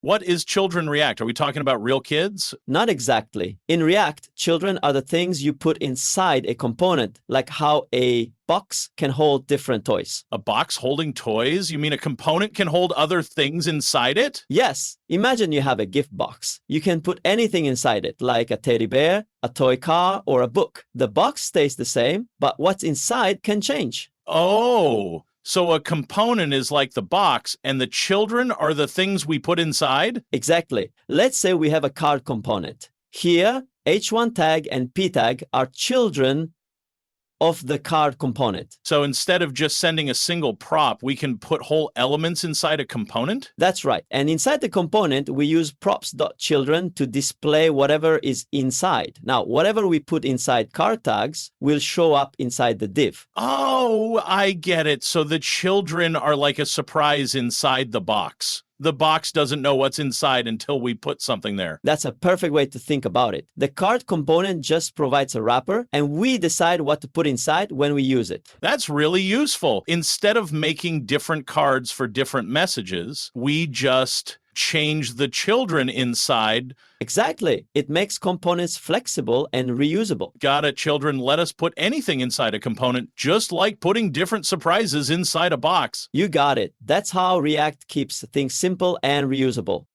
What is children react? Are we talking about real kids? Not exactly. In React, children are the things you put inside a component, like how a box can hold different toys. A box holding toys? You mean a component can hold other things inside it? Yes. Imagine you have a gift box. You can put anything inside it, like a teddy bear, a toy car, or a book. The box stays the same, but what's inside can change. Oh, so a component is like the box, and the children are the things we put inside? Exactly. Let's say we have a card component. Here, H1 tag and P tag are children of the card component. So instead of just sending a single prop, we can put whole elements inside a component? That's right. And inside the component, we use props.children to display whatever is inside. Now, whatever we put inside card tags will show up inside the div. Oh, I get it. So the children are like a surprise inside the box. The box doesn't know what's inside until we put something there. That's a perfect way to think about it. The card component just provides a wrapper, and we decide what to put inside when we use it. That's really useful. Instead of making different cards for different messages, we just change the children inside. Exactly. It makes components flexible and reusable. Got it, children. Let us put anything inside a component, just like putting different surprises inside a box. You got it. That's how React keeps things simple and reusable.